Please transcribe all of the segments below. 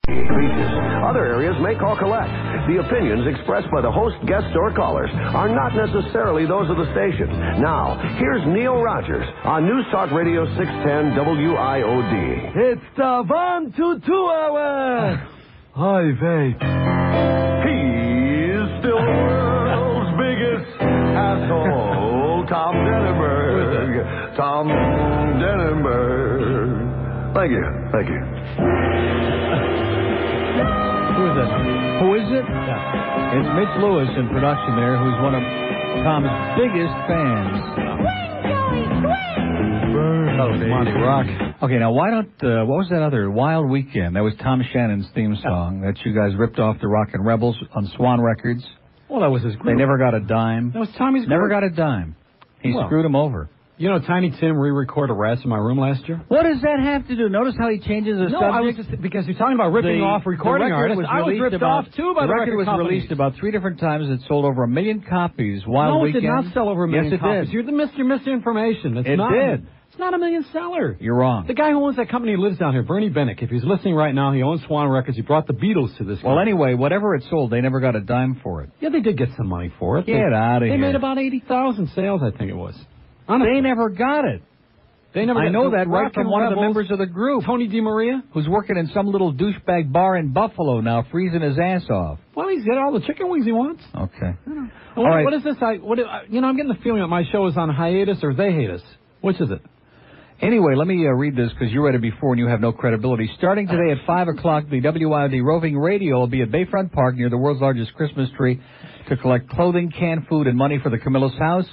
Beaches. Other areas may call collect. The opinions expressed by the host, guests, or callers are not necessarily those of the station. Now, here's Neil Rogers on News Talk Radio 610 WIOD. It's the 1 to 2 hour. Hi, Vape. He is still the world's biggest asshole, Tom Denenberg. Tom Denenberg. Thank you. Who is it? Yeah. It's Mitch Lewis in production there, who's one of Tom's biggest fans. That was Monty Rock. Okay, now why don't, what was that other, Wild Weekend? That was Tom Shannon's theme song that you guys ripped off the Rockin' Rebels on Swan Records. Well, that was his group. They never got a dime. That was Tommy's group. Never got a dime. He screwed him over. You know, Tiny Tim re-recorded Rats in My Room last year? What does that have to do? Notice how he changes the subject? No, I was just, because you're talking about ripping off recording artists. I was ripped off, too, by the record was companies. released about 3 different times. It sold over 1 million copies. Wild Weekend. No, it did not sell over 1 million copies. Yes, it did. You're misinformation. It did. It's not a million seller. You're wrong. The guy who owns that company lives down here, Bernie Bennick. If he's listening right now, he owns Swan Records. He brought the Beatles to this company. Well, anyway, whatever it sold, they never got a dime for it. Yeah, they did get some money for it. Get out of here. They made about 80,000 sales, I think it was. Honestly. They never got it. I know that right from one of the members of the group. Tony DiMaria? Who's working in some little douchebag bar in Buffalo now, freezing his ass off. Well, he's got all the chicken wings he wants. Okay. All right. What is this? I'm getting the feeling that my show is on hiatus or they hate us. Which is it? Anyway, let me read this because you read it before and you have no credibility. Starting today at 5 o'clock, the WIOD Roving Radio will be at Bayfront Park near the world's largest Christmas tree to collect clothing, canned food, and money for the Camillus House.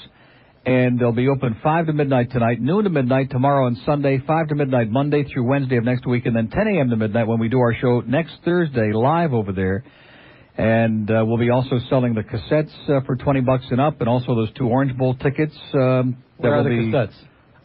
And they'll be open 5 to midnight tonight, noon to midnight tomorrow and Sunday, 5 to midnight Monday through Wednesday of next week, and then 10 a.m. to midnight when we do our show next Thursday live over there. And we'll be also selling the cassettes for $20 and up, and also those 2 Orange Bowl tickets. Where are the cassettes?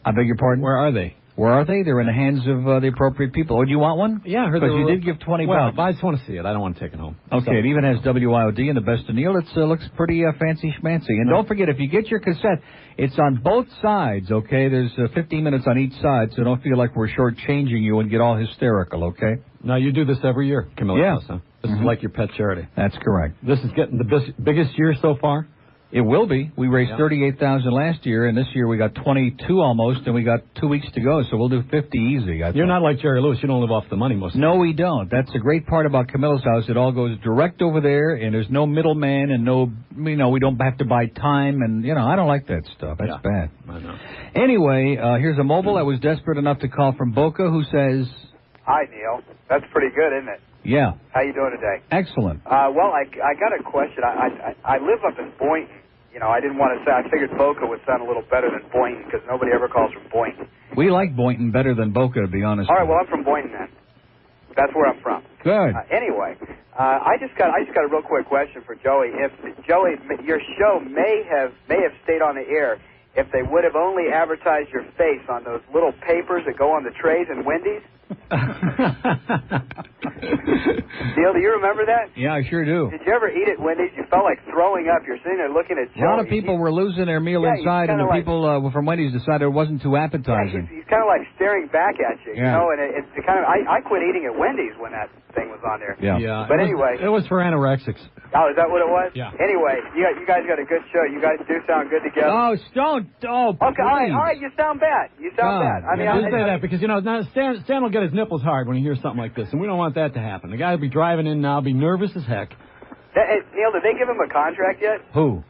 I beg your pardon? Where are they? Where are they? They're in the hands of the appropriate people. Oh, do you want one? Yeah, I heard because you did give $20. Well, I just want to see it. I don't want to take it home. Okay, it even has WIOD and the Best of Neil. It looks pretty fancy schmancy. And don't forget, if you get your cassette, it's on both sides, okay? There's 15 minutes on each side, so don't feel like we're shortchanging you and get all hysterical, okay? Now, you do this every year, Camillus House, huh? This is like your pet charity. That's correct. This is getting the biggest year so far? It will be. We raised $38,000 last year, and this year we got 22 almost, and we got 2 weeks to go, so we'll do 50 easy. You're not like Jerry Lewis. You don't live off the money most of the time. No, we don't. That's the great part about Camillus House. It all goes direct over there, and there's no middleman, and we don't have to buy time, and, I don't like that stuff. That's bad. I know. Anyway, here's a mobile that was desperate enough to call from Boca who says... Hi, Neil. That's pretty good, isn't it? Yeah. How you doing today? Excellent. Well, I got a question. I live up in Boynton. I didn't want to say. I figured Boca would sound a little better than Boynton because nobody ever calls from Boynton. We like Boynton better than Boca, to be honest. All right. Well, I'm from Boynton then. That's where I'm from. Good. Anyway, I just got a real quick question for Joey. If Joey, your show may have stayed on the air if they would have only advertised your face on those little papers that go on the trays in Wendy's. Neil, do you remember that? Yeah, I sure do. Did you ever eat at Wendy's? You felt like throwing up. You're sitting there looking at Joey. A lot of people were losing their meal inside, and the people from Wendy's decided it wasn't too appetizing. Yeah, he's kind of like staring back at you, and it's kind of. I quit eating at Wendy's when that thing was on there. Yeah. But anyway. It was for anorexics. Oh, is that what it was? Yeah. Anyway, you guys got a good show. You guys do sound good together. Oh, don't. Oh, okay, all right. You sound bad. You sound bad. I mean, I say that because, now Stan will get his nipples hard when he hears something like this, and we don't want that to happen. The guy will be driving in now, be nervous as heck. Neil, did they give him a contract yet? Who?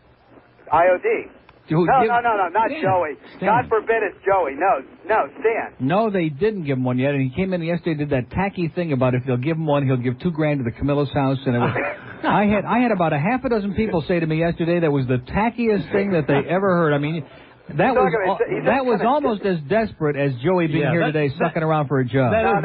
IOD. No, not Stan. Joey. Stan. God forbid it's Joey. No, Stan. No, they didn't give him one yet, and he came in yesterday and did that tacky thing about if they'll give him one, he'll give $2,000 to the Camillus House, and it was... I had about a half a dozen people say to me yesterday that was the tackiest thing that they ever heard. I mean... That was almost as desperate as Joey being here today, sucking around for a job. Don't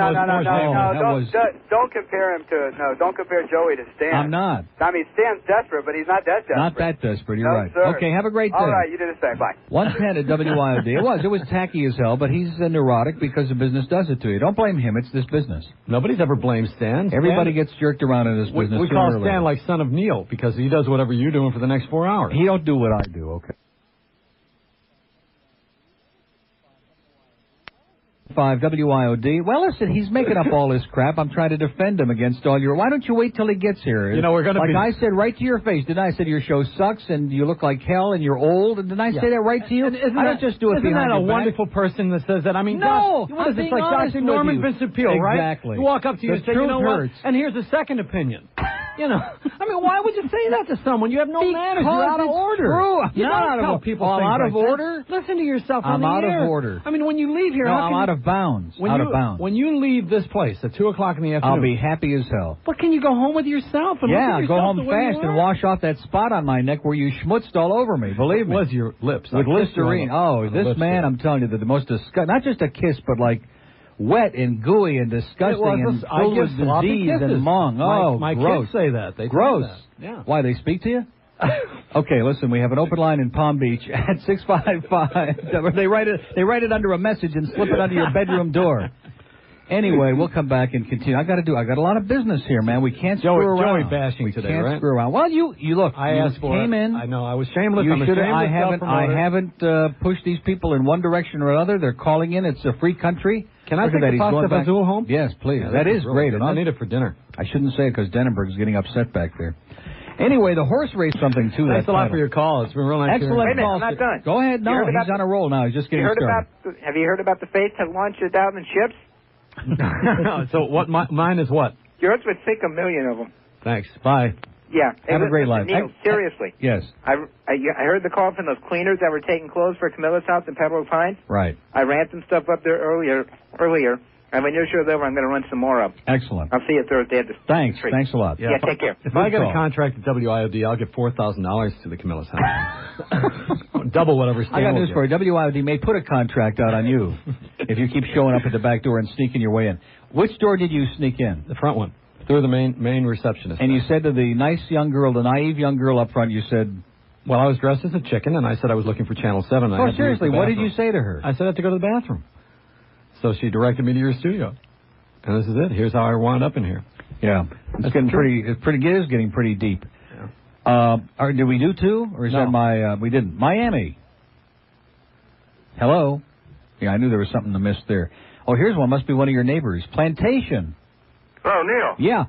compare him to don't compare Joey to Stan. I'm not. I mean, Stan's desperate, but he's not that desperate. Not that desperate. You're right. Sir. Okay, have a great day. All right, you do the same. Bye. 110 at WIOD. It was tacky as hell, but he's neurotic because the business does it to you. Don't blame him. It's this business. Nobody's ever blamed Stan. Everybody gets jerked around in this business. We call Stan like Son of Neil because he does whatever you're doing for the next 4 hours. He don't do what I do. Okay. 5 WIOD. Well, listen, he's making up all this crap. I'm trying to defend him against all your... Why don't you wait till he gets here? You know, we're going to I said right to your face, didn't I? I said your show sucks and you look like hell and you're old. And didn't I say that right to you? I don't just do it behind your back. Isn't that a wonderful person that says that? I mean, no! What is it? It's like Dr. Norman Vincent Peale, right? Exactly. You walk up to you and say, you know what? And here's a second opinion. You know, I mean, why would you say that to someone? You have no manners. You're out of order. True. You don't tell people things out of like order? That. Listen to yourself on the air. I'm out of order. I mean, when you leave here... No, I'm out of bounds. When you leave this place at 2 o'clock in the afternoon... I'll be happy as hell. But can you go home with yourself? And go home fast and wash off that spot on my neck where you schmutzed all over me. Believe me. It was your lips. With Listerine. Oh, this man, I'm telling you, the most disgusting... Not just a kiss, but like... wet and gooey and disgusting and full of disease and mung. Oh, my gross. Kids say that. They gross. Say that. Yeah. Why, they speak to you? Okay, listen, we have an open line in Palm Beach at 655. They write it under a message and slip it under your bedroom door. Anyway, we'll come back and continue. I got a lot of business here, man. We can't screw around. Joey bashing today, right? We can't screw around. Well, you look. I asked for came in. I know. I was shameless. I haven't pushed these people in one direction or another. They're calling in. It's a free country. Can I take the pasta bazool home? Yes, please. Yeah, that is great. I'll need it for dinner. I shouldn't say it because Dennenberg's getting upset back there. Anyway, the horse race something too. Thanks a lot for your call. It's been real nice. Excellent call. I'm not done. Go ahead. No, he's on a roll now. He's just getting started. Have you heard about the faith to launch it out in ships? So what? Mine is what? Yours would sink 1 million of them. Thanks. Bye. Yeah. Have a great life. Neil, seriously. Yes. I heard the call from those cleaners that were taking clothes for Camillus House in Pebble Pines. Right. I ran some stuff up there earlier. And when your show's over, I'm going to run some more up. Excellent. I'll see you Thursday at the Thanks. street. Thanks a lot. Yeah, take care. If I get a contract at WIOD, I'll give $4,000 to the Camillus House. Double whatever Stan I got will news get. for you. WIOD may put a contract out on you if you keep showing up at the back door and sneaking your way in. Which door did you sneak in? The front one. Through the main receptionist. And you said to the nice young girl, the naive young girl up front, you said... Well, I was dressed as a chicken, and I said I was looking for Channel 7. Oh, seriously, what did you say to her? I said I had to go to the bathroom. So she directed me to your studio. And this is it. Here's how I wound up in here. Yeah. It's getting it is getting pretty deep. Yeah. Did we do two? Or is that my... we didn't. Miami. Hello? Yeah, I knew there was something to miss there. Oh, here's one. Must be one of your neighbors. Plantation. Oh, Neil. Yeah.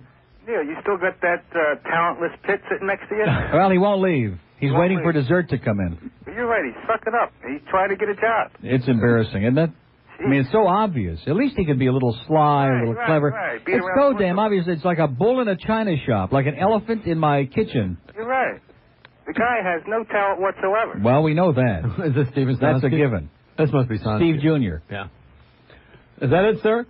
Neil, you still got that talentless pit sitting next to you? Well, he won't leave. He's waiting for dessert to come in. You're right. He's sucking up. He's trying to get a job. It's embarrassing, isn't it? I mean, it's so obvious. At least he could be a little sly, a little clever. Right. It's so damn obvious. It's like a bull in a china shop, like an elephant in my kitchen. You're right. The guy has no talent whatsoever. Well, we know that. Is this Steven Sonsky? That's a given. This must be Sonsky. Steve Jr. Yeah. Is that it, sir?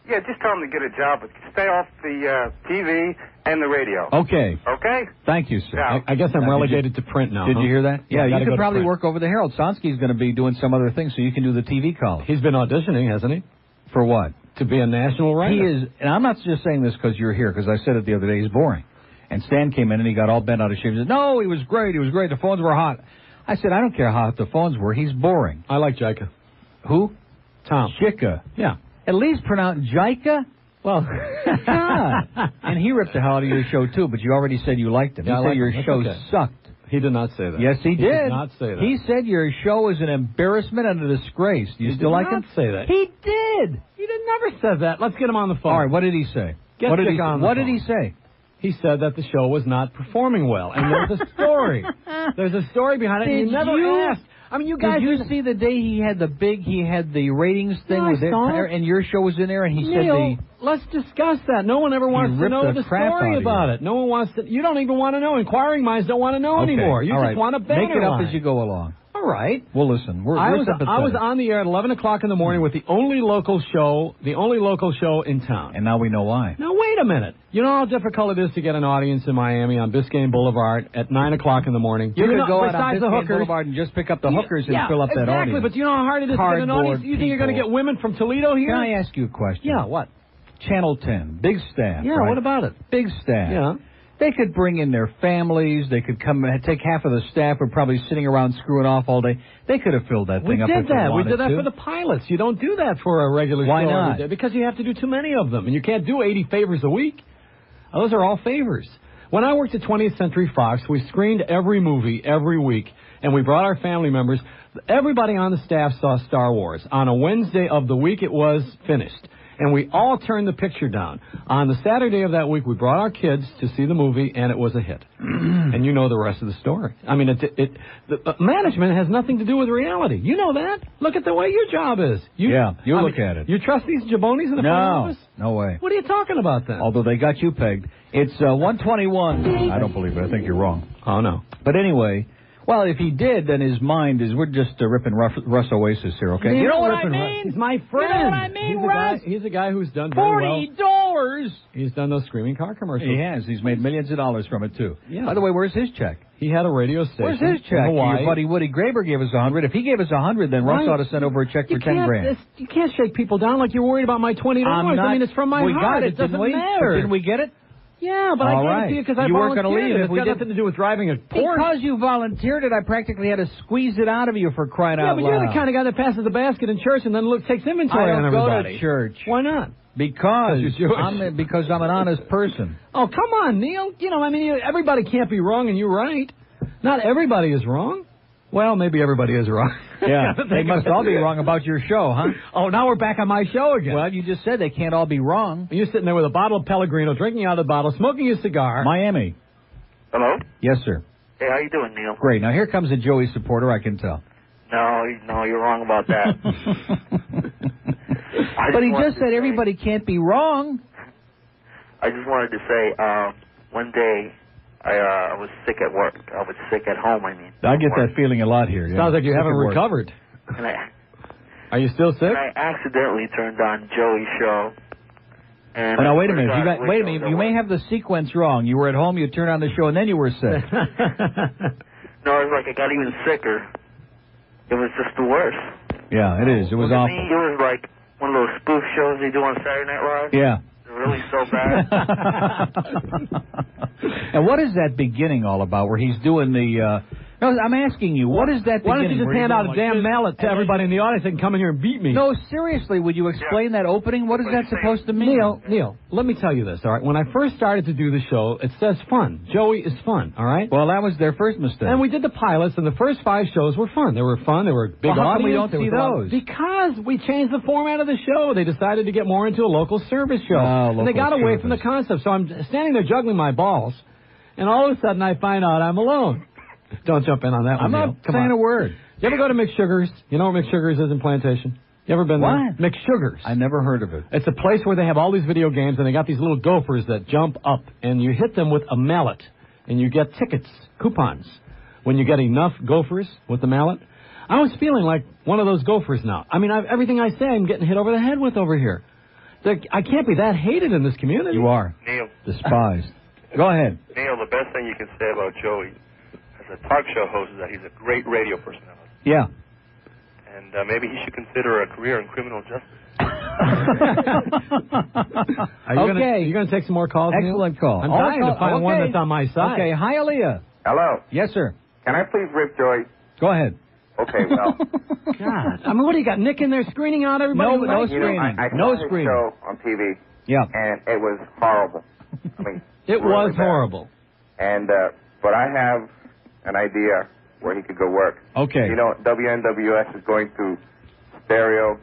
Yeah, just tell him to get a job, but stay off the TV and the radio. Okay. Okay? Thank you, sir. Yeah. I guess I'm relegated to print now. Did you hear that? Yeah, you could probably work. work over the Herald. Sonsky's going to be doing some other thing, so you can do the TV call. He's been auditioning, hasn't he? For what? To be a national writer. He is, and I'm not just saying this because you're here, because I said it the other day, he's boring. And Stan came in and he got all bent out of shape. He said, no, he was great, the phones were hot. I said, I don't care how hot the phones were, he's boring. I like Jika. Who? Tom. Jika. Yeah. At least pronounce Jika? Well, God. And he ripped the hell out of your show, too, but you already said you liked him. Yeah, you said your show sucked. He did not say that. Yes, he did. He did not say that. He said your show is an embarrassment and a disgrace. Do you still like him? He did not say that. He did. He never said that. Let's get him on the phone. All right, what did he say? What did he say? He said that the show was not performing well, and there's a story. There's a story behind it, and you never asked. I mean, you guys... Did you see the day he had the ratings thing with it, and your show was in there, and he said let's discuss that. No one ever wants to know the story about it. No one wants to... You don't even want to know. Inquiring minds don't want to know anymore. You just want to banner Make it up as you go along. All right. Well, listen, I was on the air at 11 o'clock in the morning with the only local show in town. And now we know why. Now, wait a minute. You know how difficult it is to get an audience in Miami on Biscayne Boulevard at 9 o'clock in the morning? You could go out on Biscayne Boulevard and just pick up the hookers and fill up that audience. Exactly, but do you know how hard it is to get an audience? You think you're going to get women from Toledo here? Can I ask you a question? Yeah, what? Channel 10, big staff. Yeah, right? What about it? Big staff. Yeah. They could bring in their families. They could come take half of the staff who are probably sitting around screwing off all day. They could have filled that thing up. We did that for the pilots. You don't do that for a regular show. Why not? Every day because you have to do too many of them, and you can't do 80 favors a week. Those are all favors. When I worked at 20th Century Fox, we screened every movie every week, and we brought our family members. Everybody on the staff saw Star Wars. On a Wednesday of the week, it was finished. And we all turned the picture down. On the Saturday of that week, we brought our kids to see the movie, and it was a hit. And you know the rest of the story. I mean, the management has nothing to do with reality. You know that. Look at the way your job is. You look at it. You trust these jabronis in the front office? No way. What are you talking about then? Although they got you pegged. It's 1:21. I don't believe it. I think you're wrong. Oh, no. But anyway... Well, if he did, then his mind is, we're just ripping Russ Oasis here, okay? You know what I mean? He's my friend. You know what I mean, Russ? He's a guy who's done very well. $40! He's done those screaming car commercials. He has. He's made millions of dollars from it, too. Yeah. By the way, where's his check? He had a radio station. Where's his check? Hawaii. Your buddy Woody Graber gave us $100. If he gave us $100, then Russ ought to send over a check for $10,000. You can't shake people down like you're worried about my $20. I mean, it's from my heart. Got it, it doesn't matter. Didn't we get it? Yeah, but I gave it to you because I volunteered. You weren't going to leave. It's got nothing to do with driving a Porsche. Because you volunteered it, I practically had to squeeze it out of you for crying out loud. Yeah, but you're the kind of guy that passes the basket in church and then takes inventory on everybody. I don't go to church. Why not? Because I'm an honest person. Oh, come on, Neil. You know, I mean, everybody can't be wrong and you're right. Not everybody is wrong. Well, maybe everybody is wrong. Yeah, they must all be wrong about your show, huh? Oh, now we're back on my show again. Well, you just said they can't all be wrong. You're sitting there with a bottle of Pellegrino, drinking out of the bottle, smoking a cigar. Miami. Hello? Yes, sir. Hey, how you doing, Neil? Great. Now, here comes a Joey supporter, I can tell. No, you're wrong about that. But he just said everybody can't be wrong. I just wanted to say, one day... I was sick at work. I was sick at home, I mean. I get that feeling a lot here. Sounds like you haven't recovered. Are you still sick? And I accidentally turned on Joey's show. And now, wait a minute. Wait a minute. You may have the sequence wrong. You were at home, you turned on the show, and then you were sick. No, it was like I got even sicker. It was just the worst. Yeah, it is. It was awful. It was like one of those spoof shows they do on Saturday Night Live. Yeah. Really so bad. And what is that beginning all about where he's doing the... No, I'm asking you, what is that beginning? Why don't you just hand out a damn mallet to everybody in the audience that can come in here and beat me? No, seriously, would you explain that opening? What is that supposed to mean? Neil, let me tell you this, all right? When I first started to do the show, it says fun. Joey is fun, all right? Well, that was their first mistake. And we did the pilots, and the first 5 shows were fun. They were fun. They were big audience. How come we don't see those? Because we changed the format of the show. They decided to get more into a local service show. And they got away from the concept. So I'm standing there juggling my balls, and all of a sudden I find out I'm alone. Don't jump in on that one. I'm not saying a word. You ever go to McSugar's? You know where McSugar's is in Plantation? You ever been there? What? McSugar's. I never heard of it. It's a place where they have all these video games, and they got these little gophers that jump up, and you hit them with a mallet, and you get tickets, coupons. When you get enough gophers with the mallet, I was feeling like one of those gophers now. I mean, everything I say, I'm getting hit over the head with over here. I can't be that hated in this community. You are. Neil. Despised. Go ahead. Neil, the best thing you can say about Joey as a talk show host is that he's a great radio personality. Yeah. And maybe he should consider a career in criminal justice. Are you going to take some more calls, Excellent Neil? call. I'm dying to find one that's on my side. Okay, Hialeah. Hello. Yes, sir. Can I please rip Joey? Go ahead. Okay, well. God. I mean, what do you got? Nick in there screening out everybody? No screening. I no saw his screening. show on TV. Yeah. And it was horrible. I mean, it really was bad. horrible. And, but I have an idea where he could go work. Okay. You know, WNWS is going to stereo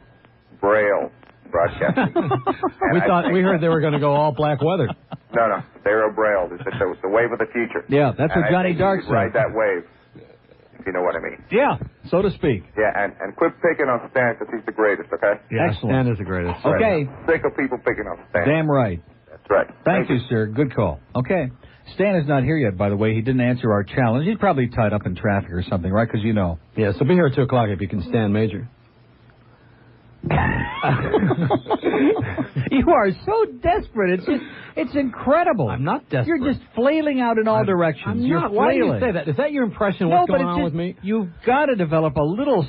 braille broadcasting. we heard they were going to go all black weather. No, stereo braille. It's the wave of the future. Yeah, that's what Johnny Dark said. Ride that wave, if you know what I mean. Yeah, so to speak. Yeah, and quit picking on Stan because he's the greatest, okay? Yeah, excellent. Stan is the greatest. Okay. Sick of people picking on Stan. Damn right. That's right. Thank you, sir. Good call. Okay. Stan is not here yet, by the way. He didn't answer our challenge. He's probably tied up in traffic or something, right? Because you know. Yeah, so be here at 2 o'clock if you can stand Major. You are so desperate. It's incredible. I'm not desperate. You're just flailing out in all directions. I'm You're not. flailing. Why do you say that? Is that your impression of what's going on with me? You've got to develop a little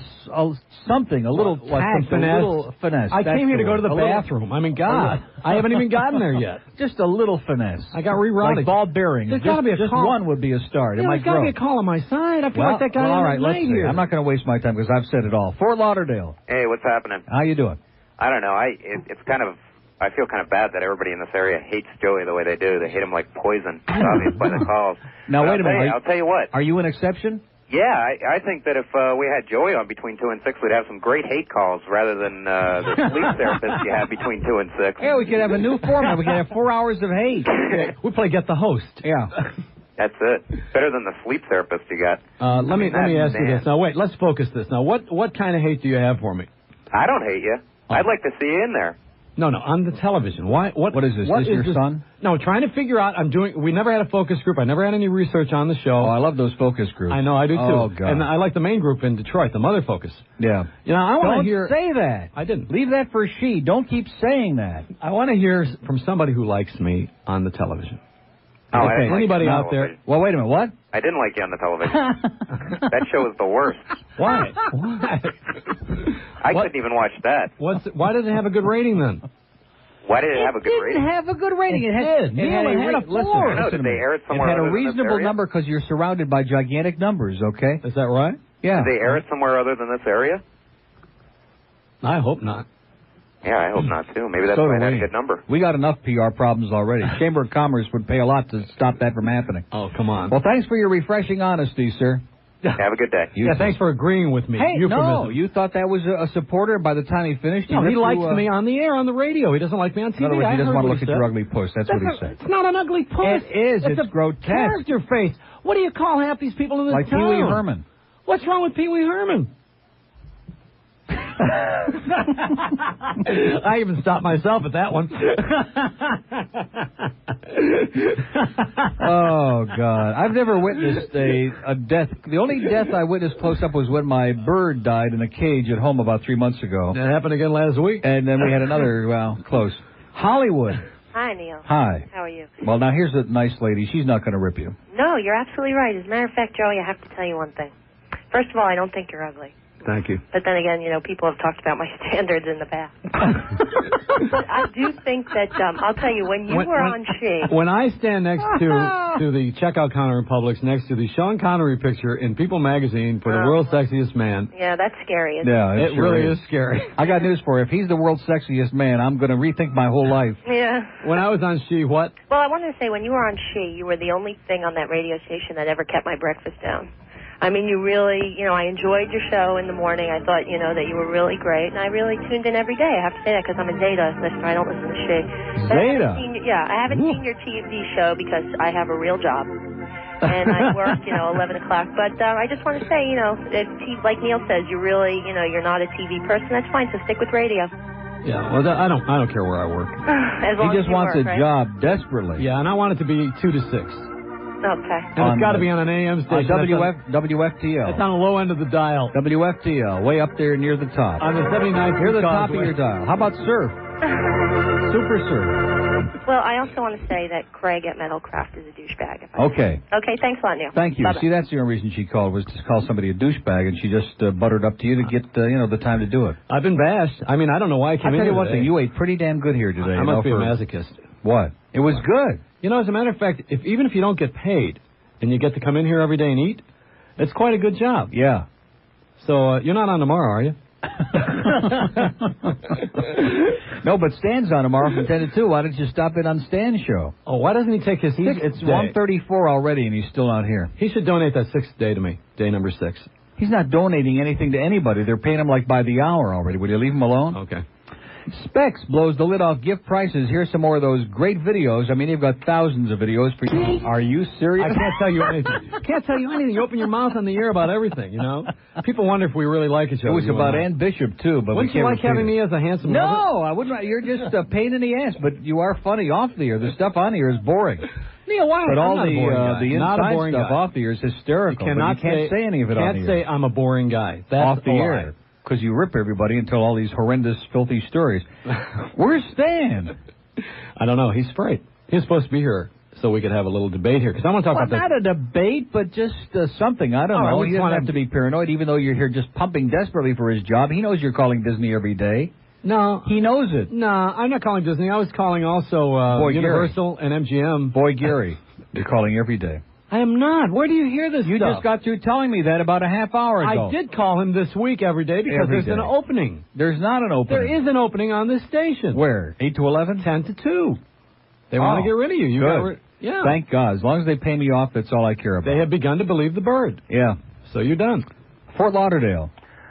something, a little tact, finesse? a little finesse. I came here to go to the bathroom. I mean, God, I haven't even gotten there yet. Just a little finesse. I got rerouted. Like ball bearing. There's got to be a just call. One would be a start. Yeah, there's got to be a call on my side. I feel like that guy. All right, let's see. here. I'm not going to waste my time because I've said it all. Fort Lauderdale. Hey, what's happening? How you doing? I don't know. It's kind of. I feel kind of bad that everybody in this area hates Joey the way they do. They hate him like poison. It's obvious by the calls. Now, wait a minute. I'll tell you what. Are you an exception? Yeah, I think that if we had Joey on between 2 and 6, we'd have some great hate calls rather than the sleep therapist you have between 2 and 6. Yeah, we could have a new format. We could have 4 hours of hate. We play Get the Host. Yeah. That's it. Better than the sleep therapist you got. Let me ask you this. Now, wait, let's focus this. Now, what kind of hate do you have for me? I don't hate you. I'd like to see you in there. No, on the television. Why? What is this? Is this your son? No, trying to figure out. We never had a focus group. I never had any research on the show. Oh, I love those focus groups. I know, I do too. Oh, God. And I like the main group in Detroit, the Mother Focus. Yeah. You know, I want to hear. Don't say that. I didn't. Leave that for she. Don't keep saying that. I want to hear from somebody who likes me on the television. Oh, okay, anybody out there? Well, wait a minute. What? I didn't like you on the television. That show was the worst. Why? Why? I couldn't even watch that. Why did it have a good rating then? Why did it have a good rating? It didn't have a good rating. It had a 4. No, did they air it somewhere? It had a other than this reasonable area? number because you're surrounded by gigantic numbers, okay? Is that right? Yeah. Did they air it somewhere other than this area? I hope not. Yeah, I hope not, too. Maybe that's why it had a good number. We got enough PR problems already. Chamber of Commerce would pay a lot to stop that from happening. Oh, come on. Well, thanks for your refreshing honesty, sir. Have a good day. Thanks for agreeing with me. Hey, no, you thought that was a supporter by the time he finished? No, he likes me on the air, on the radio. He doesn't like me on TV. In other words, he doesn't want to look at your ugly puss. That's what he said. It's not an ugly puss. It is. It's a grotesque. character face. What do you call half these people in this like town? Pee Wee Herman. What's wrong with Pee Wee Herman? I even stopped myself at that one. Oh, God. I've never witnessed a death. The only death I witnessed close up was when my bird died in a cage at home about 3 months ago. That happened again last week. And then we had another, well, close. Hollywood. Hi, Neil. Hi. How are you? Well, now here's a nice lady. She's not going to rip you. No, you're absolutely right. As a matter of fact, Joey, I have to tell you one thing. First of all, I don't think you're ugly. Thank you. But then again, people have talked about my standards in the past. But I do think that, I'll tell you, when you were on She... When I stand next to the checkout counter in Publix, next to the Sean Connery picture in People magazine for the world's sexiest man... Yeah, that's scary, isn't it? Yeah, it really is scary. I got news for you. If he's the world's sexiest man, I'm going to rethink my whole life. Yeah. When I was on She, what? Well, I wanted to say, when you were on She, you were the only thing on that radio station that ever kept my breakfast down. I mean, you really, I enjoyed your show in the morning. I thought, that you were really great, and I really tuned in every day. I have to say that because I'm a Zeta listener. I don't listen to She. Zeta? I haven't seen your TV show because I have a real job. And I work, 11 o'clock. But I just want to say, like Neil says, you're really, you're not a TV person. That's fine, so stick with radio. Yeah, well, I don't care where I work. As long he just as you wants work, a right? job desperately. Yeah, and I want it to be 2 to 6. Okay. And it's got to be on an AM station. WFTL. It's on the low end of the dial. WFTL, way up there near the top. On the 79th. Near the top of your dial. How about surf? Super surf. Well, I also want to say that Craig at Metalcraft is a douchebag. Okay. Okay, thanks a lot, Neil. Thank you. Bye-bye. See, that's the only reason she called, was to call somebody a douchebag, and she just buttered up to you to get, the time to do it. I've been bashed. I mean, I don't know why I came in here. I'll tell you one today. thing. You ate pretty damn good here today. I must be a masochist. What? It was good. As a matter of fact, even if you don't get paid and you get to come in here every day and eat, it's quite a good job. Yeah. So you're not on tomorrow, are you? No, but Stan's on tomorrow from 10 to 2. Why don't you stop in on Stan's show? Oh, why doesn't he take his sixth It's day? 1:34 already, and he's still not here. He should donate that 6th day to me, day number 6. He's not donating anything to anybody. They're paying him like by the hour already. Would you leave him alone? Okay. Specs blows the lid off gift prices. Here's some more of those great videos. I mean, they've got thousands of videos for you. Are you serious? I can't tell you anything. Can't tell you anything. You open your mouth on the air about everything, People wonder if we really like each other. It was about Ann Bishop, too. But wouldn't you like having me as a handsome lover? No, I wouldn't. You're just a pain in the ass, but you are funny off the air. The stuff on here is boring. Neil, why? But all the inside stuff off the air is hysterical. You can't say any of it on the air. Can't say I'm a boring guy. That's off the air. Because you rip everybody and tell all these horrendous, filthy stories. Where's Stan? I don't know. He's afraid. He's supposed to be here so we could have a little debate here. Because I want to talk about not a debate, but just something. I don't know. He doesn't have to be paranoid, even though you're here just pumping desperately for his job. He knows you're calling Disney every day. No. He knows it. No, I'm not calling Disney. I was calling also Universal and MGM. Boy, Gary. You're calling every day. I am not. Where do you hear this You stuff? just got through telling me that about a half hour ago. I did call him this week every day because there's an opening. There's not an opening. There is an opening on this station. Where? 8 to 11? 10 to 2. They want to get rid of you. Good. Yeah. Thank God. As long as they pay me off, that's all I care about. They have begun to believe the bird. Yeah. So you're done. Fort Lauderdale.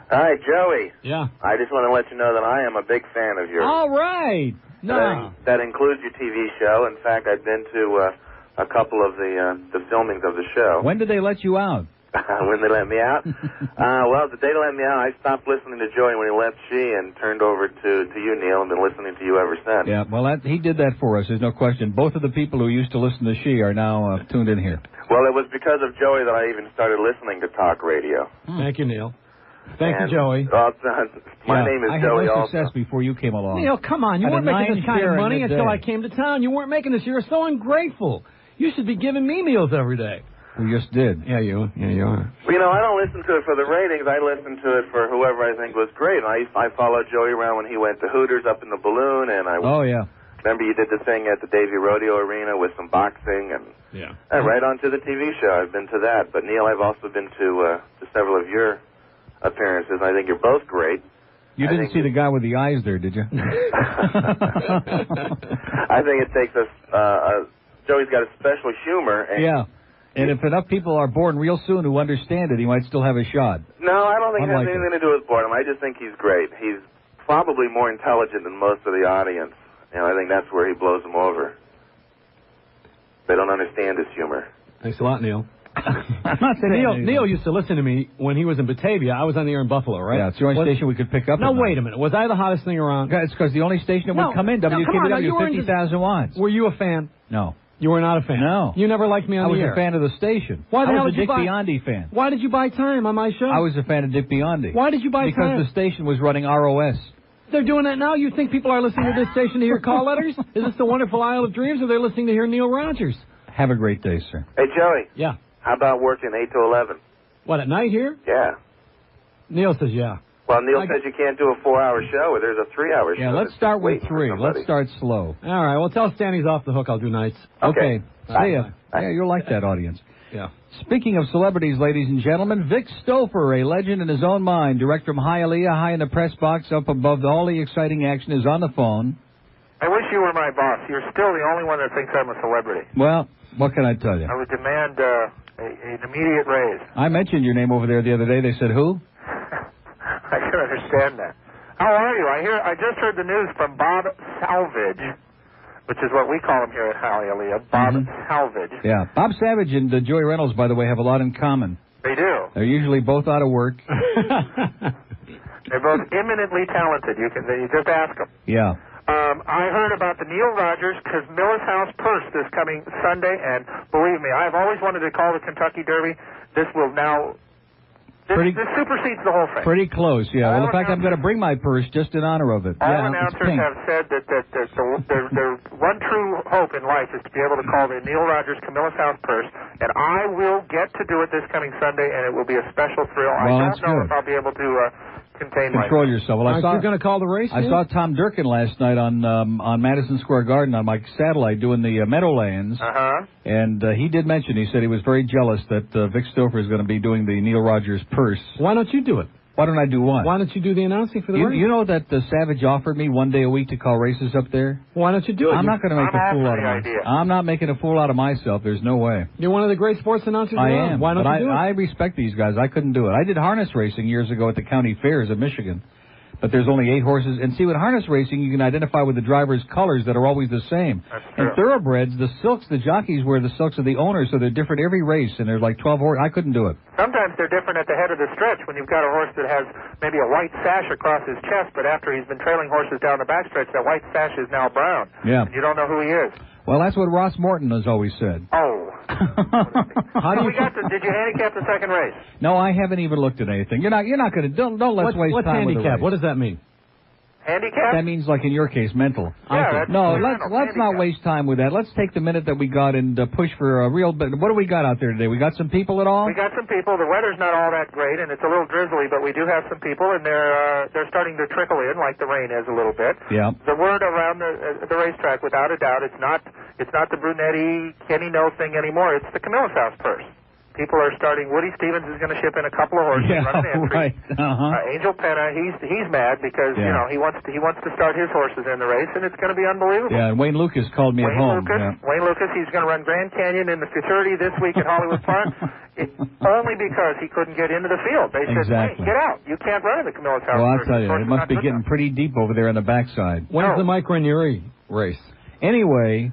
Hi, Joey. Yeah. I just want to let you know that I am a big fan of yours. All right. No. That includes your TV show. In fact, I've been to a couple of the filmings of the show. When did they let you out? When they let me out? Well, the day they let me out, I stopped listening to Joey when he left She and turned over to you, Neil, and been listening to you ever since. Yeah, well, he did that for us, there's no question. Both of the people who used to listen to She are now tuned in here. Well, it was because of Joey that I even started listening to talk radio. Thank you, Neil. Thank you, Joey. My name is Joey I had also. success before you came along. Neil, come on. You weren't making this kind of money until I came to town. You weren't making this. You're so ungrateful. You should be giving me meals every day. We just did. Yeah, you are. Well, you know, I don't listen to it for the ratings. I listen to it for whoever I think was great. And I followed Joey around when he went to Hooters up in the balloon, and I remember you did the thing at the Davie Rodeo Arena with some boxing, and right on to the TV show. I've been to that. But Neil, I've also been to several of your appearances. I think you're both great. You didn't see the guy with the eyes there, did you? I think it takes us. Joey's got a special humor. And and if enough people are born real soon who understand it, he might still have a shot. No, I don't think it has anything to do with boredom. I just think he's great. He's probably more intelligent than most of the audience. And I think that's where he blows them over. They don't understand his humor. Thanks a lot, Neil. I'm not saying Neil used to listen to me when he was in Batavia. I was on the air in Buffalo, right? Yeah, it's the only station we could pick up. No, wait a minute. Was I the hottest thing around? It's because the only station that would come in, WKBW, 50,000 watts. Were you a fan? No. You were not a fan? No. You never liked me on the air? I was a fan of the station. Why the hell did you buy? I was a Dick Biondi fan. Why did you buy time on my show? I was a fan of Dick Biondi. Why did you buy time? Because the station was running ROS. They're doing that now? You think people are listening to this station to hear call letters? Is this the wonderful Isle of Dreams, or are they listening to hear Neil Rogers? Have a great day, sir. Hey, Joey. Yeah. How about working 8 to 11? What, at night here? Yeah. Neil says yeah. Well, Neil says you can't do a 4-hour show, or there's a 3-hour show. Yeah, let's start with 3. Let's start slow. All right, well, tell Stan he's off the hook. I'll do nights. Okay. Bye. See ya. Yeah, you'll like that audience. Yeah. Speaking of celebrities, ladies and gentlemen, Vic Stouffer, a legend in his own mind, direct from Hialeah, high in the press box, up above all the exciting action, is on the phone. I wish you were my boss. You're still the only one that thinks I'm a celebrity. Well, what can I tell you? I would demand an immediate raise. I mentioned your name over there the other day. They said who? I can understand that. How are you? I just heard the news from Bob Salvage, which is what we call him here at Hialeah, Bob Salvage. Yeah. Bob Savage and Joey Reynolds, by the way, have a lot in common. They do. They're usually both out of work. They're both eminently talented. You just ask them. Yeah. I heard about the Neil Rogers Camillus House purse this coming Sunday, and believe me, I've always wanted to call the Kentucky Derby. This will now... This supersedes the whole thing. Pretty close, yeah. Well, in fact, I'm going to bring my purse just in honor of it. All announcers have said that their one true hope in life is to be able to call the Neil Rogers Camillus House purse, and I will get to do it this coming Sunday, and it will be a special thrill. Well, I don't know if I'll be able to control yourself. Well, you're going to call the race? I saw Tom Durkin last night on Madison Square Garden on my satellite doing the Meadowlands. And he did mention, he said he was very jealous that Vic Stouffer is going to be doing the Neil Rogers purse. Why don't you do it? Why don't I do what? Why don't you do the announcing for the race? You know that Savage offered me one day a week to call races up there? Why don't you do it? I'm not going to make a fool out of myself. I'm not making a fool out of myself. There's no way. You're one of the great sports announcers I around. am. Why don't you do it? I respect these guys. I couldn't do it. I did harness racing years ago at the county fairs of Michigan. But there's only 8 horses. And see, with harness racing, you can identify with the driver's colors that are always the same. And thoroughbreds, the jockeys wear the silks of the owners, so they're different every race. And there's like 12 horses. I couldn't do it. Sometimes they're different at the head of the stretch when you've got a horse that has maybe a white sash across his chest, but after he's been trailing horses down the backstretch, that white sash is now brown. Yeah. And you don't know who he is. Well, that's what Ross Morton has always said. Oh. Did you handicap the second race? No, I haven't even looked at anything. You're not going to. Don't let's waste what's time with the handicap? race. What does that mean? Handicap? That means, like in your case, mental. Yeah, no, let's not waste time with that. Let's take the minute that we got and push for a real. What do we got out there today? We got some people at all? We got some people. The weather's not all that great, and it's a little drizzly, but we do have some people, and they're starting to trickle in, like the rain is a little bit. Yeah. The word around the racetrack, without a doubt, it's not the Brunetti Kenny No thing anymore. It's the Camillus House purse. People are starting. Woody Stevens is going to ship in a couple of horses. Run an entry. Right. Angel Penna, he's mad because you know he wants to start his horses in the race, and it's going to be unbelievable. Yeah, and Wayne Lucas called me at home. Wayne Lucas, he's going to run Grand Canyon in the futurity this week at Hollywood Park, only because he couldn't get into the field. They said, "Hey, get out! You can't run in the Camillus House." Well, I'll tell you, it must be getting pretty deep over there on the backside. When's the Mike Ranieri race? Anyway.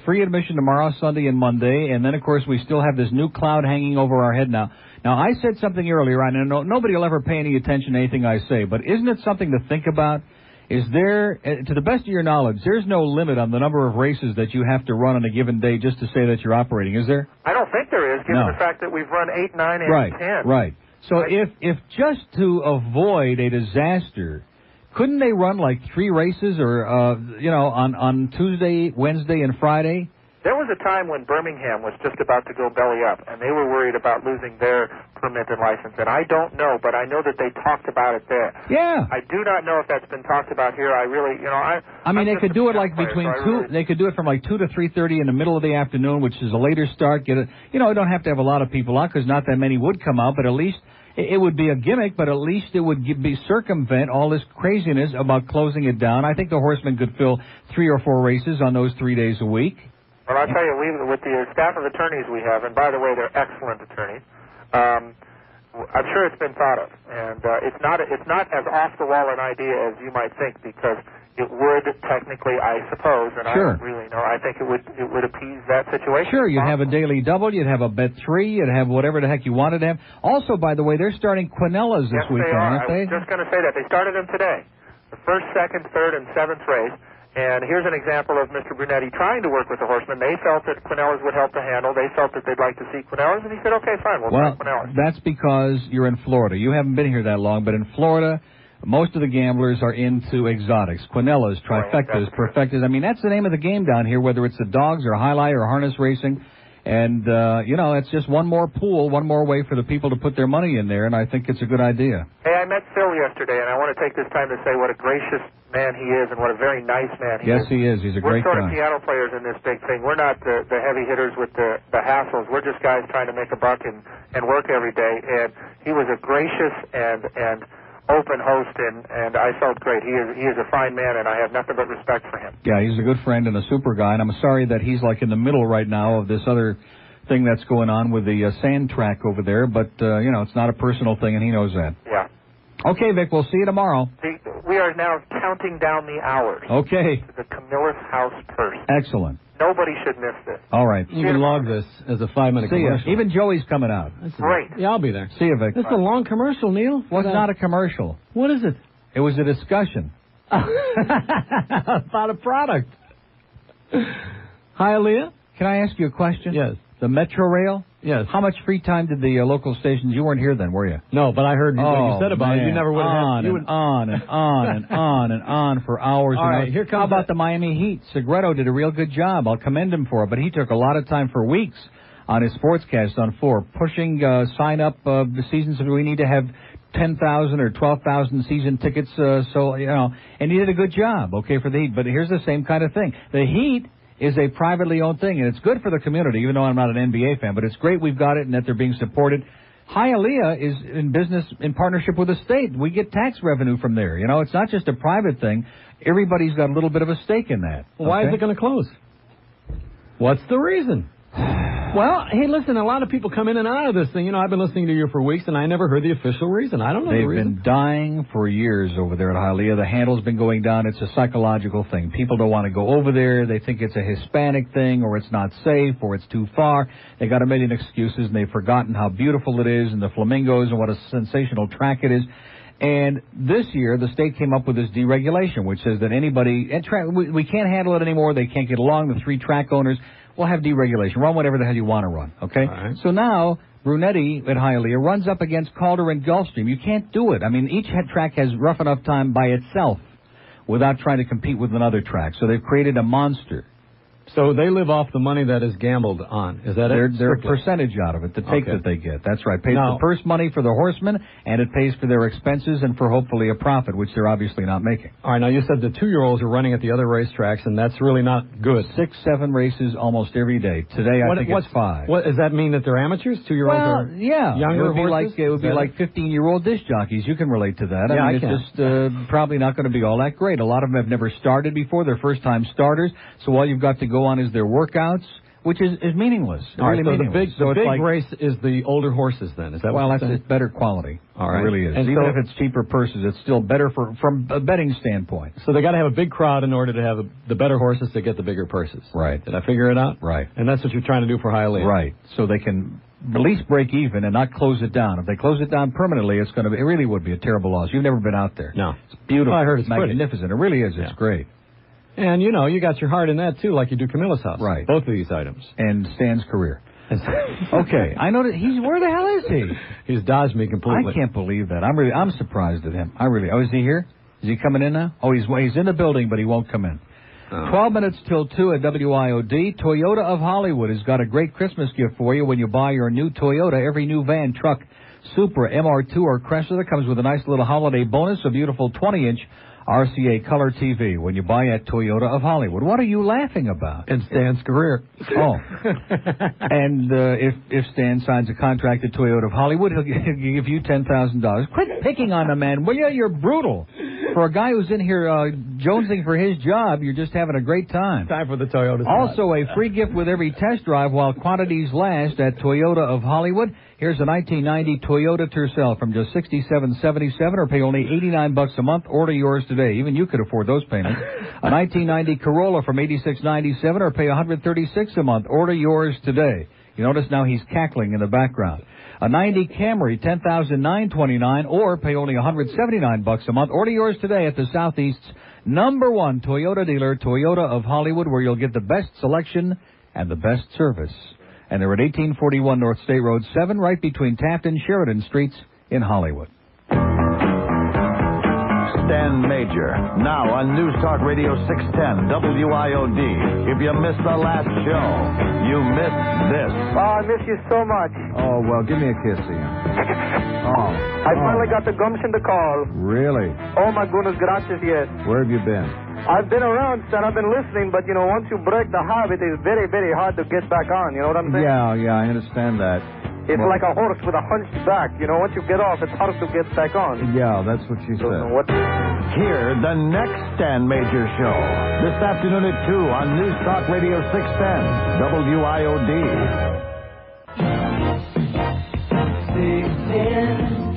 Free admission tomorrow, Sunday, and Monday, and then, of course, we still have this new cloud hanging over our head now. Now, I said something earlier, I know nobody will ever pay any attention to anything I say, but isn't it something to think about? Is there, to the best of your knowledge, there's no limit on the number of races that you have to run on a given day just to say that you're operating, is there? I don't think there is, given the fact that we've run 8, 9, and 10. Right. So if just to avoid a disaster, couldn't they run like 3 races or, on Tuesday, Wednesday, and Friday? There was a time when Birmingham was just about to go belly up, and they were worried about losing their permit and license. And I don't know, but I know that they talked about it there. Yeah. I do not know if that's been talked about here. I really, I mean, they could do it like between They could do it from like 2 to 3:30 in the middle of the afternoon, which is a later start. Get it. You don't have to have a lot of people out because not that many would come out, but at least. It would be a gimmick, but at least it would be circumvent all this craziness about closing it down. I think the horsemen could fill 3 or 4 races on those 3 days a week. Well, I'll tell you, with the staff of attorneys we have, and by the way, they're excellent attorneys, I'm sure it's been thought of. And it's not as off-the-wall an idea as you might think, because it would technically, I suppose, and I don't really know, I think it would appease that situation. Sure, you'd have a daily double, you'd have a bet 3, you'd have whatever the heck you wanted to have. Also, by the way, they're starting quinellas this weekend, aren't they? I was just going to say that. They started them today. The first, second, third, and 7th race. And here's an example of Mr. Brunetti trying to work with the horsemen. They felt that quinellas would help the handle. They felt that they'd like to see quinellas, and he said, okay, fine, we'll try quinellas. That's because you're in Florida. You haven't been here that long, but in Florida, most of the gamblers are into exotics. Quinellas, trifectas, perfectas. I mean, that's the name of the game down here, whether it's the dogs or highlight or harness racing. And, it's just one more pool, one more way for the people to put their money in there, and I think it's a good idea. Hey, I met Phil yesterday, and I want to take this time to say what a gracious man he is and what a very nice man he is. Yes, he is. He's a great guy. We're sort of piano players in this big thing. We're not the heavy hitters with the hassles. We're just guys trying to make a buck and work every day. And he was a gracious and open host, and I felt great. He is a fine man, and I have nothing but respect for him. Yeah, he's a good friend and a super guy, and I'm sorry that he's like in the middle right now of this other thing that's going on with the sand track over there, but, it's not a personal thing, and he knows that. Yeah. Okay, Vic, we'll see you tomorrow. We are now counting down the hours. Okay. To the Camillus House purse. Excellent. Nobody should miss this. All right. You can log this as a 5-minute commercial. Even Joey's coming out. Great. Yeah, I'll be there. See you, Vic. This is a long commercial, Neil. Well, it's not a commercial. What is it? It was a discussion. About a product. Hialeah? Can I ask you a question? Yes. The Metro Rail? Yes. How much free time did the local stations? You weren't here then, were you? No, but I heard what you said about it. You never would have on and on for hours. All right, here comes. How about the Miami Heat? Segreto did a real good job. I'll commend him for it, but he took a lot of time for weeks on his sportscast on 4, pushing sign-up seasons. We need to have 10,000 or 12,000 season tickets, and he did a good job, for the Heat. But here's the same kind of thing. The Heat is a privately owned thing, and it's good for the community, even though I'm not an NBA fan, but it's great we've got it and that they're being supported. Hialeah is in business in partnership with the state. We get tax revenue from there. It's not just a private thing. Everybody's got a little bit of a stake in that. Why is it going to close? What's the reason? Well, hey, listen, a lot of people come in and out of this thing. I've been listening to you for weeks, and I never heard the official reason. I don't know the reason. They've been dying for years over there at Hialeah. The handle's been going down. It's a psychological thing. People don't want to go over there. They think it's a Hispanic thing, or it's not safe, or it's too far. They got a million excuses, and they've forgotten how beautiful it is, and the flamingos, and what a sensational track it is. And this year, the state came up with this deregulation, which says that we can't handle it anymore. They can't get along. The 3 track owners will have deregulation. Run whatever the hell you want to run, okay? Right. So now, Brunetti at Hialeah runs up against Calder and Gulfstream. You can't do it. I mean, each track has rough enough time by itself without trying to compete with another track. So they've created a monster So they live off the money that is gambled on. Is that it? Their percentage out of it, the take that they get. That's right. Pays the purse money for the horsemen, and it pays for their expenses and for hopefully a profit, which they're obviously not making. All right, now you said the 2-year-olds are running at the other racetracks, and that's really not good. 6, 7 races almost every day. Today, I think it's 5. What does that mean, that they're amateurs? 2-year-olds are younger horses? It would be like 15-year-old disc jockeys. You can relate to that. Yeah, I mean, it's just probably not going to be all that great. A lot of them have never started before. They're first-time starters, so all you've got to go on is their workouts, which is meaningless. All right, really so meaningless. the big race is the older horses then, is that what you're saying? It's better quality. All right. It really is. And even if it's cheaper purses, it's still better from a betting standpoint. So they got to have a big crowd in order to have the better horses to get the bigger purses. Right. Did I figure it out? Right. And that's what you're trying to do for Hialeah. Right. So they can at least break even and not close it down. If they close it down permanently, it really would be a terrible loss. You've never been out there. No. It's beautiful. Well, I heard it's magnificent. pretty. It really is. Yeah. It's great. And, you got your heart in that, too, like you do Camillus House. Right. Both of these items. And Stan's career. Okay. I know that where the hell is he? He's dodged me completely. I can't believe that. I'm surprised at him. Oh, is he here? Is he coming in now? Oh, he's in the building, but he won't come in. 12 minutes till 2 at WIOD. Toyota of Hollywood has got a great Christmas gift for you when you buy your new Toyota. Every new van, truck, Supra, MR2, or Cressida comes with a nice little holiday bonus, a beautiful 20-inch RCA color TV when you buy at Toyota of Hollywood. What are you laughing about? And Stan's career. Oh. And if Stan signs a contract at Toyota of Hollywood, he'll give you $10,000. Quit picking on the man, will you? You're brutal. For a guy who's in here jonesing for his job, you're just having a great time. Time for the Toyota. Also, a free gift with every test drive while quantities last at Toyota of Hollywood. Here's a 1990 Toyota Tercel from just $67.77, or pay only $89 a month. Order yours today. Even you could afford those payments. A 1990 Corolla from $86.97, or pay $136 a month. Order yours today. You notice now he's cackling in the background. A 90 Camry, $10,929, or pay only $179 a month. Order yours today at the Southeast's #1 Toyota dealer, Toyota of Hollywood, where you'll get the best selection and the best service. And they're at 1841 North State Road 7, right between Taft and Sheridan Streets in Hollywood. Stan Major, now on News Talk Radio 610 WIOD. If you missed the last show, you missed this. Oh, I miss you so much. Oh, well, give me a kiss, Ian. I finally got the gumption to call. Really? Oh, my goodness gracias, yes. Where have you been? I've been around, Stan. I've been listening, but, once you break the habit, it's very, very hard to get back on. You know what I'm saying? Yeah, I understand that. It's like a horse with a hunched back. Once you get off, it's hard to get back on. Yeah, that's what she said. Hear the next Stan Major show this afternoon at 2 on News Talk Radio 610 WIOD. 610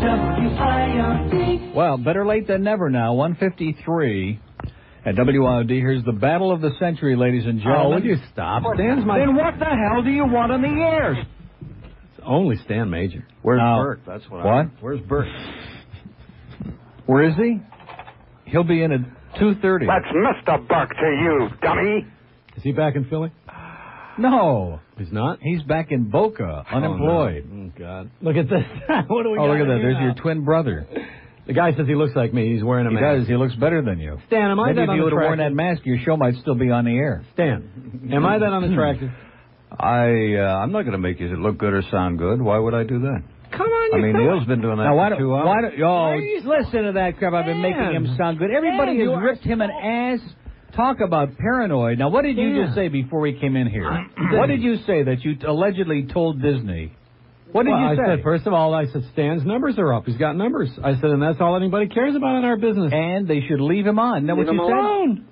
WIOD. Well, better late than never now. 1:53 at WIOD. Here's the battle of the century, ladies and gentlemen. Oh, would you stop? Stan's my... Then what the hell do you want on the air? It's only Stan Major. Where's Bert? That's what. Where's Bert? Where is he? He'll be in at 2:30. That's Mr. Burke to you, dummy. Is he back in Philly? No. He's not? He's back in Boca, unemployed. Oh, God. Look at this. What do we got? Oh, look at that. There's now? your twin brother. The guy says he looks like me. He's wearing a mask. He does. He looks better than you. Stan, am I Maybe that if you would have worn unattractive? that mask, your show might still be on the air. Stan, am I that unattractive? I'm not going to make you look good or sound good. Why would I do that? Come on, Neil's been doing that now, for 2 hours. Listen to that crap. I've been making him sound good. Everybody has ripped him an ass. Talk about paranoid. Now, what did you just say before we came in here? What did you say that you allegedly told Disney? What did you say? I said, first of all, Stan's numbers are up. He's got numbers. I said, and that's all anybody cares about in our business. And they should leave him on. Now, leave him alone.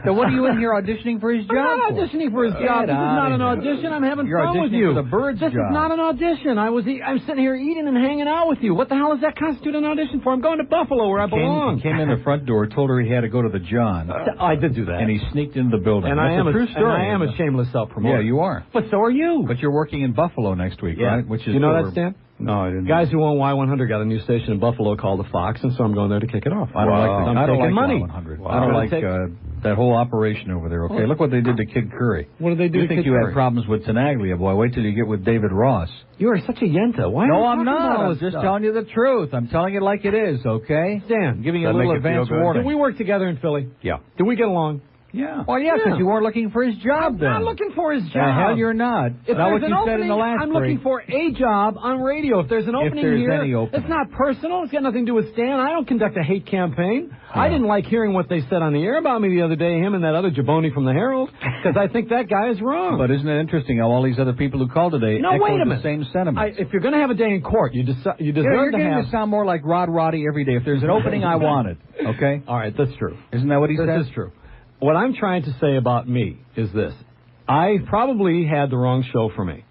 So what are you in here auditioning for his job? I'm not auditioning for his job. This is not an audition. I'm having fun with you. For the Bird's this job. is not an audition. I'm sitting here eating and hanging out with you. What the hell does that constitute an audition for? I'm going to Buffalo where I belong. He came in the front door, told her he had to go to the John. I did do that. And he sneaked into the building. And That's a true story. And I am a shameless self-promoter. Yeah, you are. But so are you. But you're working in Buffalo next week, right? Which is you know that, Stan? No, I didn't. Guys who own Y100 got a new station in Buffalo called the Fox, and so I'm going there to kick it off. I don't like I don't like money. Y100. Wow. I don't like that whole operation over there. Okay, look what they did to Kid Curry. What did they do? You think you had problems with Tenaglia, boy? Wait till you get with David Ross. You are such a yenta. Why? No, are you I'm not. about I'm just telling you the truth. I'm telling it like it is. Okay, Stan, giving you a little advance warning. Did we work together in Philly? Yeah. Did we get along? Yeah. Well, yeah, because you weren't looking for his job then. I'm not looking for his job. The hell you're not. If not there's what an you said opening, in the last I'm break. looking for a job on radio. If there's an opening there's here, any opening. it's not personal. It's got nothing to do with Stan. I don't conduct a hate campaign. I didn't like hearing what they said on the air about me the other day, him and that other jabroni from the Herald, because I think that guy is wrong. But isn't it interesting how all these other people who called today echoed the same sentiments? If you're going to have a day in court, you deserve you're to getting have... to sound more like Rod Roddy every day. If there's an opening, I want it. Okay? All right, that's true. Isn't that what he said? This is true. What I'm trying to say about me is this. I probably had the wrong show for me.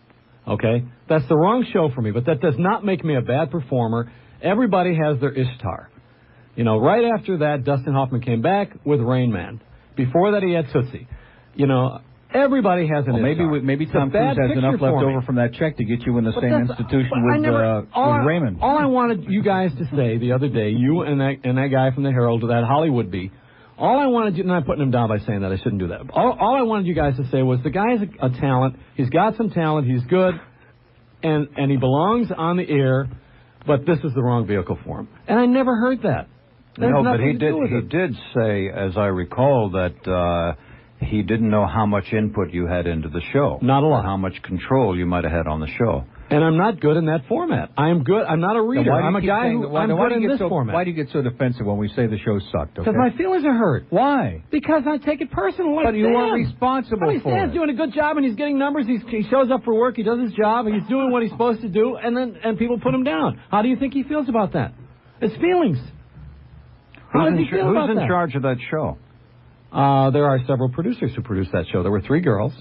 Okay? That's the wrong show for me, but that does not make me a bad performer. Everybody has their Ishtar. You know, right after that, Dustin Hoffman came back with Rain Man. Before that, he had Tootsie. You know, everybody has an Ishtar. Maybe Tom Cruise has enough left over from that check to get you in the same institution with Raymond. All I wanted you guys to say the other day, you and that guy from the Herald, that Hollywood bee, all I wanted you, and I'm putting him down by saying that I shouldn't do that. All I wanted you guys to say was the guy's a talent. He's got some talent. He's good, and he belongs on the air. But this is the wrong vehicle for him. And I never heard that. No, but he did say, as I recall, that he didn't know how much input you had into the show. Not a lot. Or how much control you might have had on the show. And I'm not good in that format. I'm good. I'm not a reader. I'm a guy who I'm good in this format. Why do you get so defensive when we say the show sucked? Because my feelings are hurt. Why? Because I take it personal. But you weren't responsible for it. Stan's doing a good job, and he's getting numbers. He shows up for work. He does his job. He's doing what he's supposed to do, and people put him down. How do you think he feels about that? It's feelings. How does he feel about that? Who's in charge of that show? There are several producers who produced that show. There were 3 girls.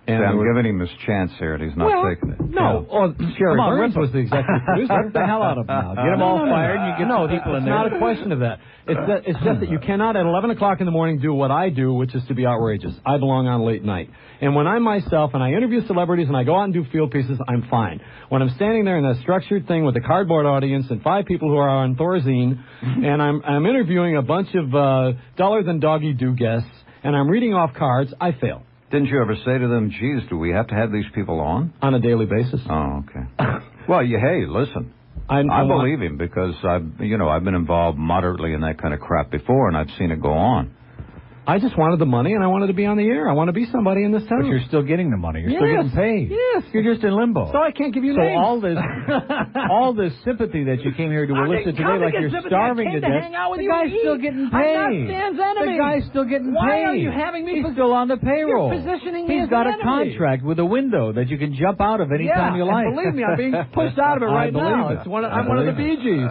And I'm giving him his chance here, and he's not taking it. No. Oh, Sherry Burns was the executive producer. Get the hell out of him now. Get them all fired, and you get people in there. It's not a question of that. It's just that you cannot, at 11 o'clock in the morning, do what I do, which is to be outrageous. I belong on late night. And when I'm myself, and I interview celebrities, and I go out and do field pieces, I'm fine. When I'm standing there in that structured thing with a cardboard audience and 5 people who are on Thorazine, and I'm interviewing a bunch of duller-than-doggy-do guests, and I'm reading off cards, I fail. Didn't you ever say to them, geez, do we have to have these people on? On a daily basis. Oh, okay. Well, hey, listen. I believe him because I've been involved moderately in that kind of crap before, and I've seen it go on. I just wanted the money, and I wanted to be on the air. I want to be somebody in this town. But you're still getting the money. You're still getting paid. Yes. You're just in limbo. So I can't give you names. So all this sympathy that you came here to elicit today, like you're starving to death, the guy's still getting paid. I'm not Stan's enemy. The guy's still getting paid. Why are you having me? He's still on the payroll. You're positioning me He's as got an a enemy. contract with a window that you can jump out of any time you like. And believe me, I'm being pushed out of it right now. I'm one of the Bee Gees.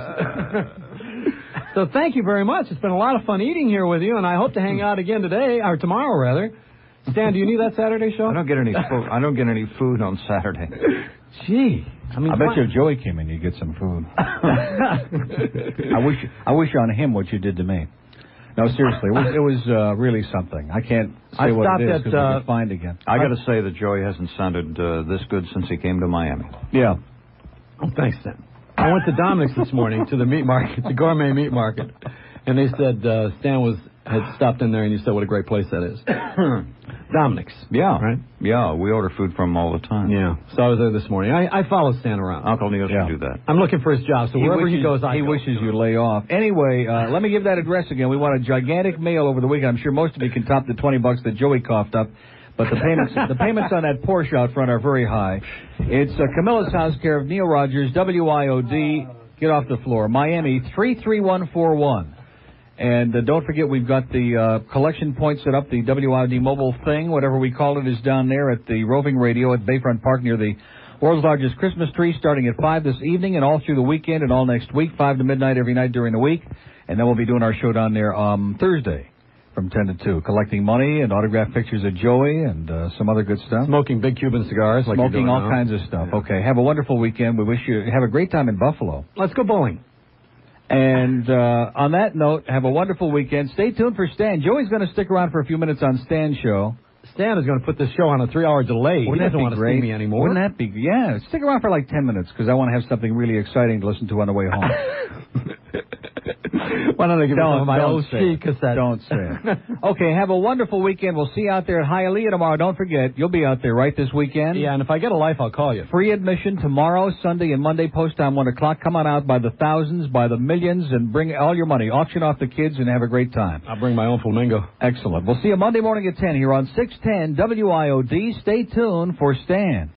So thank you very much. It's been a lot of fun eating here with you, and I hope to hang out again today, or tomorrow, rather. Stan, do you need that Saturday show? I don't get any food. I don't get any food on Saturday. Gee. I bet you if Joey came in, you'd get some food. I wish on him what you did to me. No, seriously, it was really something. I can't say what it is because we can find again. I got to say that Joey hasn't sounded this good since he came to Miami. Yeah. Oh, thanks, Stan. I went to Dominic's this morning to the meat market, the gourmet meat market, and they said Stan had stopped in there, and you said what a great place that is. Dominic's. Yeah. Right? Yeah, we order food from him all the time. Yeah. So I was there this morning. I follow Stan around. Uncle Neil should do that. I'm looking for his job, so wherever he goes, I go. He wishes you'd lay off. Anyway, let me give that address again. We want a gigantic mail over the weekend. I'm sure most of you can top the $20 that Joey coughed up. But the payments on that Porsche out front are very high. It's Camillus House, care of Neil Rogers, WIOD. Get off the floor. Miami 33141. And don't forget, we've got the collection point set up, the WIOD mobile thing, whatever we call it, is down there at the Roving Radio at Bayfront Park near the world's largest Christmas tree, starting at 5 this evening and all through the weekend and all next week, 5 to midnight every night during the week. And then we'll be doing our show down there Thursday from 10 to 2, collecting money and autographed pictures of Joey and some other good stuff. Smoking big Cuban cigars. Smoking all kinds of stuff. Yeah. Okay, have a wonderful weekend. We wish you have a great time in Buffalo. Let's go bowling. And on that note, have a wonderful weekend. Stay tuned for Stan. Joey's going to stick around for a few minutes on Stan's show. Stan is going to put this show on a 3-hour delay. He doesn't want to see me anymore. Wouldn't that be? Yeah, stick around for like 10 minutes because I want to have something really exciting to listen to on the way home. Why don't I give you some of my old She cassettes? Don't say it. Okay, have a wonderful weekend. We'll see you out there at Hialeah tomorrow. Don't forget, you'll be out there, right, this weekend? Yeah, and if I get a life, I'll call you. Free admission tomorrow, Sunday, and Monday, post time 1 o'clock. Come on out by the thousands, by the millions, and bring all your money. Auction off the kids and have a great time. I'll bring my own flamingo. Excellent. We'll see you Monday morning at 10 here on 610 WIOD. Stay tuned for Stan.